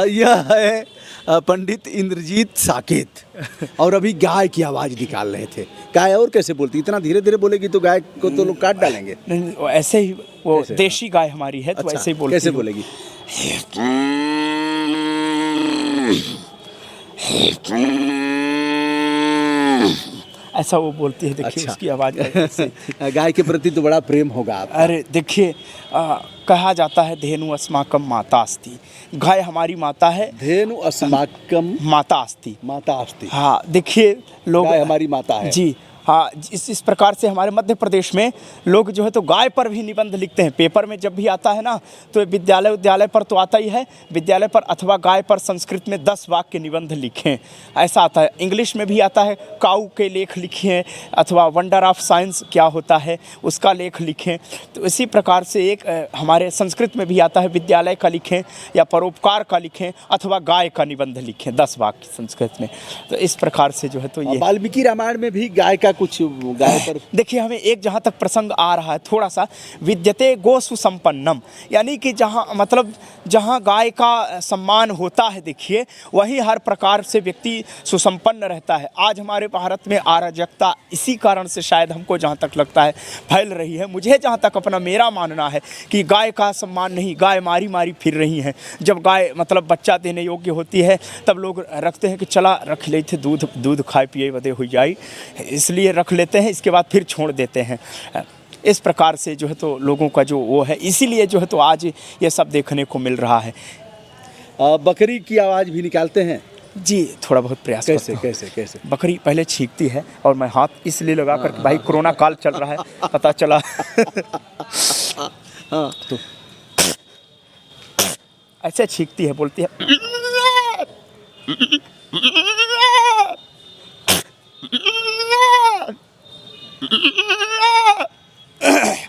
यह है पंडित इंद्रजीत साकेत और अभी गाय की आवाज़ निकाल रहे थे। गाय और कैसे बोलती? इतना धीरे धीरे बोलेगी तो गाय को तो लोग काट डालेंगे। नहीं, वो ऐसे ही, वो देशी गाय हमारी है तो अच्छा, ऐसे ही बोलती कैसे है। बोलेगी? ऐसा वो बोलती है, देखिए अच्छा। उसकी आवाज़ ऐसे। गाय के प्रति तो बड़ा प्रेम होगा आपका। अरे देखिए, कहा जाता है धेनु अस्माकं माता अस्ति, गाय हमारी माता है। धेनु अस्माकं माता अस्ति, माता अस्ति। हाँ देखिए लोग, गाय हमारी माता है। जी हाँ, इस प्रकार से हमारे मध्य प्रदेश में लोग जो है तो गाय पर भी निबंध लिखते हैं। पेपर में जब भी आता है ना तो विद्यालय पर तो आता ही है, विद्यालय पर अथवा गाय पर संस्कृत में 10 वाक्य निबंध लिखें, ऐसा आता है। इंग्लिश में भी आता है, काऊ के लेख लिखें अथवा वंडर ऑफ साइंस क्या होता है उसका लेख लिखें। तो इसी प्रकार से एक हमारे संस्कृत में भी आता है, विद्यालय का लिखें या परोपकार का लिखें अथवा गाय का निबंध लिखें, 10 वाक्य संस्कृत में। तो इस प्रकार से जो है तो ये वाल्मीकि रामायण में भी गाय का कुछ गाय पर देखिए, हमें एक जहाँ तक प्रसंग आ रहा है थोड़ा सा, विद्यते गो सुसंपन्नम, यानी कि जहाँ मतलब जहाँ गाय का सम्मान होता है, देखिए वहीं हर प्रकार से व्यक्ति सुसंपन्न रहता है। आज हमारे भारत में अराजकता इसी कारण से शायद हमको जहाँ तक लगता है फैल रही है। मुझे जहाँ तक अपना मेरा मानना है कि गाय का सम्मान नहीं, गाय मारी मारी फिर रही हैं। जब गाय मतलब बच्चा देने योग्य होती है तब लोग रखते हैं कि चला रख लेते दूध खाए पिए वदे हो जाए, इसलिए रख लेते हैं, इसके बाद फिर छोड़ देते हैं। इस प्रकार से जो है तो लोगों का जो वो है, इसीलिए जो है तो आज ये सब देखने को मिल रहा है। बकरी की आवाज़ भी निकालते हैं? जी, थोड़ा बहुत प्रयास कैसे करता हूँ। कैसे कैसे? बकरी पहले छींकती है और मैं हाथ इसलिए लगा कर, भाई कोरोना काल चल रहा है पता चला। हाँ, तो ऐसे छींकती है, बोलती है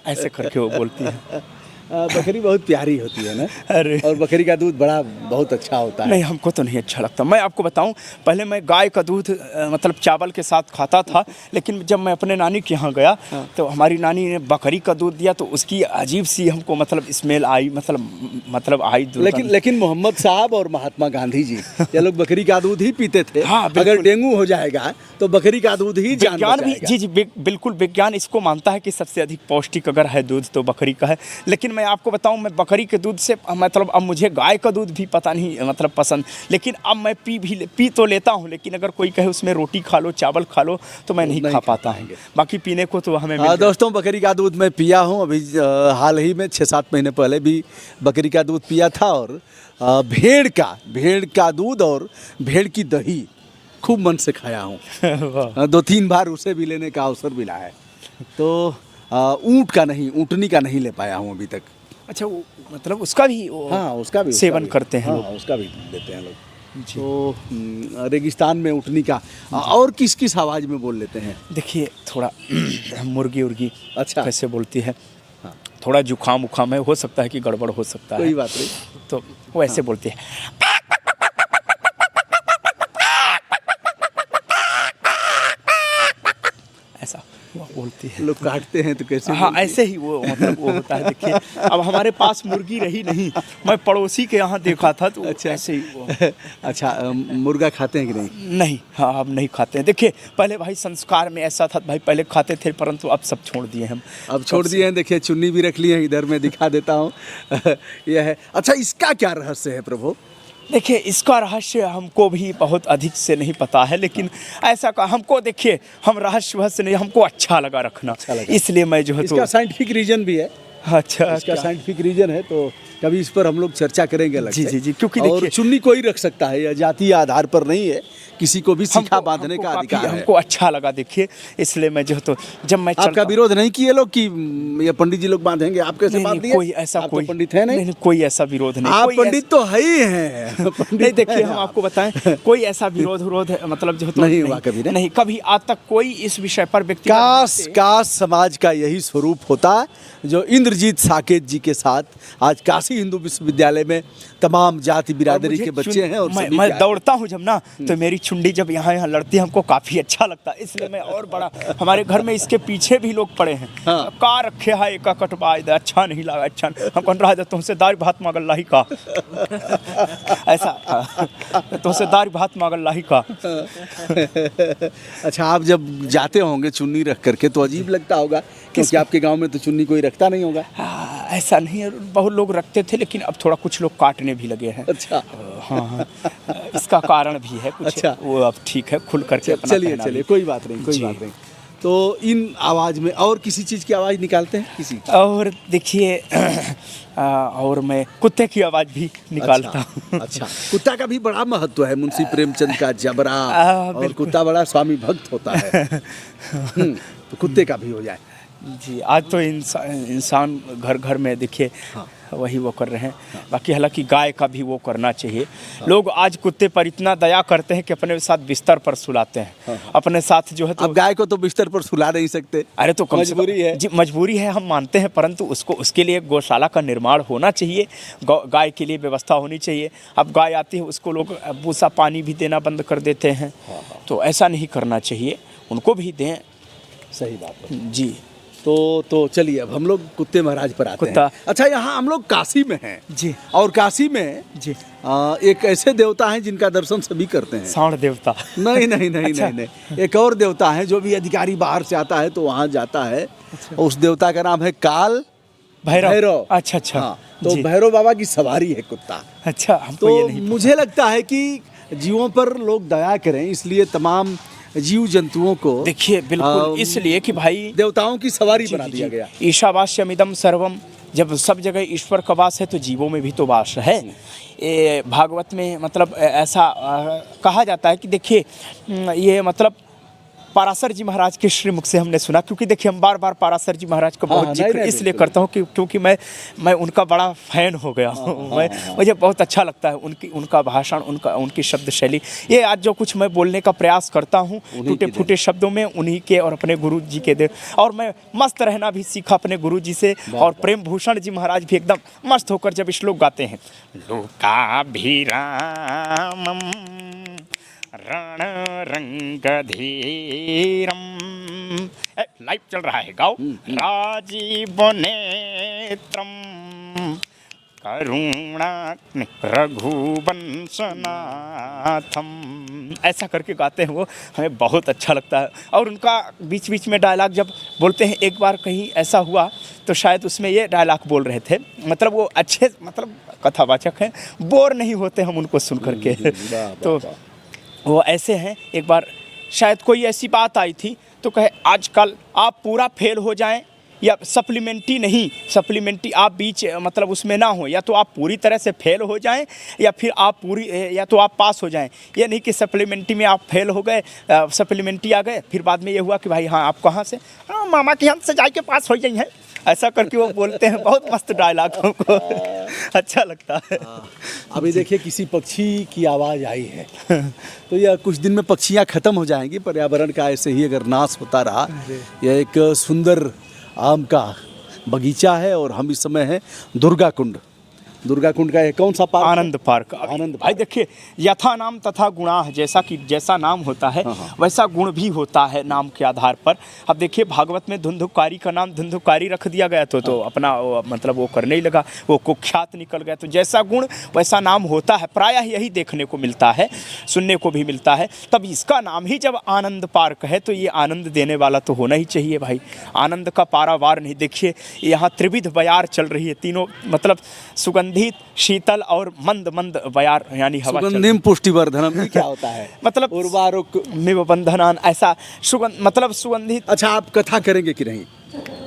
ऐसे करके वो बोलती है। बकरी बहुत प्यारी होती है ना। अरे और बकरी का दूध बहुत अच्छा होता है। नहीं, हमको तो नहीं अच्छा लगता। मैं आपको बताऊं, पहले मैं गाय का दूध मतलब चावल के साथ खाता था, लेकिन जब मैं अपने नानी के यहाँ गया तो हमारी नानी ने बकरी का दूध दिया तो उसकी अजीब सी हमको मतलब स्मेल आई, मतलब आई दूध। लेकिन मोहम्मद साहब और महात्मा गांधी जी ये लोग बकरी का दूध ही पीते थे। हाँ, अगर डेंगू हो जाएगा तो बकरी का दूध ही जान विज्ञान भी, बचाएगा। जी बिल्कुल, विज्ञान इसको मानता है कि सबसे अधिक पौष्टिक अगर है दूध तो बकरी का है। लेकिन मैं आपको बताऊं, मैं बकरी के दूध से मतलब अब मुझे गाय का दूध भी पता नहीं मतलब पसंद, लेकिन अब मैं पी तो लेता हूं, लेकिन अगर कोई कहे उसमें रोटी खा लो चावल खा लो तो मैं नहीं खा पाता हूं। बाकी पीने को तो हमें दोस्तों, बकरी का दूध मैं पिया हूं अभी हाल ही में 6-7 महीने पहले भी बकरी का दूध पिया था। और भेड़ का दूध और भेड़ की दही खूब मन से खाया हूँ। 2-3 बार उसे भी लेने का अवसर मिला है। तो ऊँटनी का नहीं ले पाया हूँ अभी तक। अच्छा, वो मतलब उसका भी हाँ, उसका भी सेवन करते हैं लोग। हाँ, उसका भी लेते हैं लोग। तो रेगिस्तान में ऊँटनी का और किस आवाज़ में बोल लेते हैं? देखिए थोड़ा मुर्गी उर्गी अच्छा कैसे बोलती है। हाँ। थोड़ा जुकाम उखाम है, हो सकता है कि गड़बड़ हो सकता है, कोई बात नहीं, तो वो ऐसे बोलती है। ऐसा वो बोलती है। लोग काटते हैं तो कैसे? हाँ, ऐसे ही वो मतलब वो होता है। देखिए अब हमारे पास मुर्गी रही नहीं, मैं पड़ोसी के यहाँ देखा था तो अच्छा, ऐसे ही वो। अच्छा, मुर्गा खाते हैं कि नहीं? नहीं, हाँ अब नहीं खाते हैं। देखिए पहले भाई संस्कार में ऐसा था, भाई पहले खाते थे, परंतु अब सब छोड़ दिए हम। अब छोड़ दिए हैं। देखिए चुन्नी भी रख ली है, इधर मैं दिखा देता हूँ। यह है। अच्छा, इसका क्या रहस्य है प्रभु? देखिए इसका रहस्य हमको भी बहुत अधिक से नहीं पता है, लेकिन ऐसा का हमको, देखिए हम रहस्य नहीं, हमको अच्छा लगा रखना, इसलिए मैं जो है इसका साइंटिफिक रीजन भी है। अच्छा, इसका साइंटिफिक रीजन है, तो कभी इस पर हम लोग चर्चा करेंगे अलग से। जी, क्योंकि और चुन्नी कोई रख सकता है, यह जातीय आधार पर नहीं है, किसी को भी सीखा बांधने का अधिकार है। हमको अच्छा लगा, देखिए इसलिए मैं जो है तो जब मैं आपका विरोध नहीं किए लोग कि ये पंडित जी लोग बांधेंगे, आप कैसे बांध दिए? कोई ऐसा कोई पंडित है नहीं, कोई ऐसा विरोध नहीं। आप पंडित तो है ही हैं। नहीं, देखिए हम आपको बताएं, कोई ऐसा विरोध मतलब जो है नहीं हुआ कभी। नहीं, कभी आज तक कोई इस विषय पर व्यक्ति। काश समाज का यही स्वरूप होता जो इंद्रजीत साकेत जी के साथ आज काश काशी हिंदू विश्वविद्यालय में तमाम जाति बिरादरी के बच्चे हैं और सभी मैं के आए। दौड़ता हूँ जब ना, तो मेरी चुंडी जब यहाँ यहाँ लड़ती है हमको काफ़ी अच्छा लगता है, इसलिए मैं और बड़ा, हमारे घर में इसके पीछे भी लोग पड़े हैं। हाँ। का रखे है एक कटवा इधर, अच्छा नहीं लगा, अच्छा नहीं। हम कौन रहा था तुमसे दारी भात मांगल लाही का ऐसा तुमसे दारी भात मांगल लाही का। अच्छा, आप जब जाते होंगे चुन्नी रख करके तो अजीब लगता होगा, क्योंकि आपके गांव में तो चुन्नी कोई रखता नहीं होगा। ऐसा नहीं है, बहुत लोग रखते थे लेकिन अब थोड़ा कुछ लोग काटने भी लगे हैं। अच्छा। हाँ हाँ, इसका कारण भी है कुछ। अच्छा। वो अब ठीक है, खुल करके अपना चलिए पहना चलिए, भी। कोई बात नहीं, कोई जी। बात नहीं। तो इन आवाज़ में और किसी चीज़ की आवाज़ निकालते हैं किसी? और देखिए और मैं कुत्ते की आवाज़ भी निकालता हूँ। अच्छा, कुत्ता का भी बड़ा महत्व है। मुंशी प्रेमचंद का जबरा, और बिल्कुल। कुत्ता बड़ा स्वामी भक्त होता है। तो कुत्ते का भी हो जाए। जी, आज तो इंसान घर घर में देखिए वही वो कर रहे हैं। बाकी हालांकि गाय का भी वो करना चाहिए। लोग आज कुत्ते पर इतना दया करते हैं कि अपने साथ बिस्तर पर सुलाते हैं। अपने साथ जो है तो अब गाय को तो बिस्तर पर सुला नहीं सकते। अरे तो कम से कम- मजबूरी है। जी, मजबूरी है, हम मानते हैं, परंतु उसके लिए गौशाला का निर्माण होना चाहिए। गाय के लिए व्यवस्था होनी चाहिए। अब गाय आती है उसको लोग भूसा पानी भी देना बंद कर देते हैं, तो ऐसा नहीं करना चाहिए, उनको भी दें। सही बात है जी। तो चलिए अब हम लोग कुत्ते महाराज पर आते कुत्ता। हैं। अच्छा, यहाँ हम लोग काशी में हैं जी और काशी में जी। एक ऐसे देवता हैं जिनका दर्शन सभी करते हैं। सांड देवता। नहीं नहीं नहीं अच्छा। नहीं नहीं, एक और देवता है जो भी अधिकारी बाहर से आता है तो वहाँ जाता है। उस देवता का नाम है काल भैरव। अच्छा अच्छा। हाँ, तो जी। भैरव बाबा की सवारी है कुत्ता। अच्छा, हमको ये तो नहीं मुझे लगता है कि जीवों पर लोग दया करें, इसलिए तमाम जीव जंतुओं को देखिए बिल्कुल, इसलिए कि भाई देवताओं की सवारी जी, बना जी, दिया जी। गया। ईशावास्यमिदं सर्वम, जब सब जगह ईश्वर का वास है तो जीवों में भी तो वास है। ये भागवत में मतलब ऐसा कहा जाता है कि देखिए ये मतलब पाराशर जी महाराज के श्रीमुख से हमने सुना, क्योंकि देखिए हम बार बार पाराशर जी महाराज का हाँ, बहुत हाँ, जिक्र नहीं, इसलिए बिल्कुल। करता हूँ क्योंकि मैं उनका बड़ा फैन हो गया हूँ। मुझे बहुत अच्छा लगता है उनका भाषण, उनकी शब्द शैली। ये आज जो कुछ मैं बोलने का प्रयास करता हूँ टूटे फूटे शब्दों में, उन्हीं के और अपने गुरु जी के दे, और मैं मस्त रहना भी सीखा अपने गुरु जी से। और प्रेम भूषण जी महाराज भी एकदम मस्त होकर जब श्लोक गाते हैं, लोकाभिरामम रणरंगधीरम, लाइव चल रहा है, गाओ। राजीव नेत्रम करुणा रघुवंशनाथम, ऐसा करके गाते हैं वो, हमें बहुत अच्छा लगता है। और उनका बीच बीच में डायलॉग जब बोलते हैं, एक बार कहीं ऐसा हुआ तो शायद उसमें ये डायलॉग बोल रहे थे, मतलब वो अच्छे मतलब कथावाचक हैं, बोर नहीं होते हम उनको सुन करके। तो वो ऐसे हैं, एक बार शायद कोई ऐसी बात आई थी तो कहे आजकल आप पूरा फेल हो जाएं या सप्लीमेंट्री नहीं, सप्लीमेंट्री आप बीच मतलब उसमें ना हो, या तो आप पूरी तरह से फेल हो जाएं या फिर आप या तो आप पास हो जाएं। ये नहीं कि सप्लीमेंट्री में आप फेल हो गए, सप्लीमेंट्री आ गए, फिर बाद में ये हुआ कि भाई हाँ आप कहाँ से, हाँ मामा के यहाँ से जाके पास हो गई हैं, ऐसा करके वो बोलते हैं। बहुत मस्त डायलॉग हमको अच्छा लगता है। अभी देखिए किसी पक्षी की आवाज़ आई है तो यह कुछ दिन में पक्षियाँ खत्म हो जाएंगी। पर्यावरण का ऐसे ही अगर नाश होता रहा, यह एक सुंदर आम का बगीचा है और हम इस समय हैं दुर्गा कुंड। दुर्गा कुंड का ये कौन सा पार्क? आनंद पार्क। आनंद भाई देखिए, यथा नाम तथा गुणा, जैसा नाम होता है वैसा गुण भी होता है नाम के आधार पर। अब देखिए भागवत में धुंधुकारी का नाम धुंधुकारी रख दिया गया तो अपना मतलब वो करने ही लगा, वो कुख्यात निकल गया। तो जैसा गुण वैसा नाम होता है, प्रायः यही देखने को मिलता है, सुनने को भी मिलता है। तब इसका नाम ही जब आनंद पार्क है तो ये आनंद देने वाला तो होना ही चाहिए भाई, आनंद का पारावार नहीं। देखिए यहाँ त्रिविध बयार चल रही है, तीनों मतलब सुगंधित, शीतल और मंद मंद बयार, यानी हवा चल रही है। सुगंधिम पुष्टिवर्धनम, ये क्या होता है? मतलब उर्वारुक में बंधनान, ऐसा सुगंध मतलब सुगंधित। अच्छा, आप कथा करेंगे कि नहीं?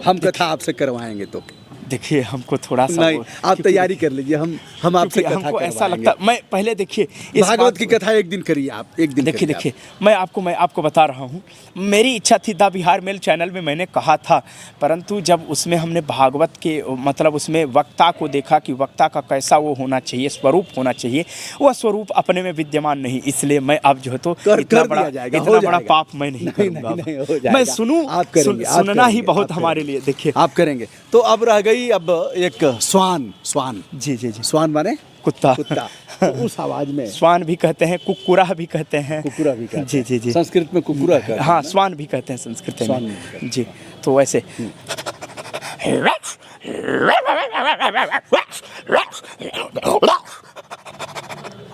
हम कथा आपसे करवाएंगे तो देखिए हमको थोड़ा सा नहीं, आप तैयारी कर लीजिए, हम आपसे कथा हमको ऐसा करवाएंगे। लगता, मैं पहले देखिए इस भागवत बात की कथा एक दिन करिए आप, एक दिन देखिए करिए देखिए मैं आपको बता रहा हूँ, मेरी इच्छा थी द बिहार मेल चैनल में मैंने कहा था, परंतु जब उसमें हमने भागवत के मतलब उसमें वक्ता को देखा कि वक्ता का कैसा वो होना चाहिए, स्वरूप होना चाहिए, वह स्वरूप अपने में विद्यमान नहीं, इसलिए मैं अब जो है तो इतना बड़ा पाप मैं नहीं करूँगा। मैं सुनूँ, सुनना ही बहुत हमारे लिए। देखिए आप करेंगे तो अब रह गई भाई अब एक स्वान स्वान जी जी जी, स्वान माने कुत्ता कुत्ता, तो उस आवाज में स्वान भी कहते हैं, कुक्कुरा भी कहते हैं। कुकुरा भी कहते जी हैं। जी जी, संस्कृत में कुकुरा कहते हैं हाँ ना? स्वान भी कहते हैं संस्कृत स्वान में। भी कहते जी, तो वैसे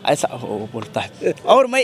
ऐसा वो बोलता है। और मैं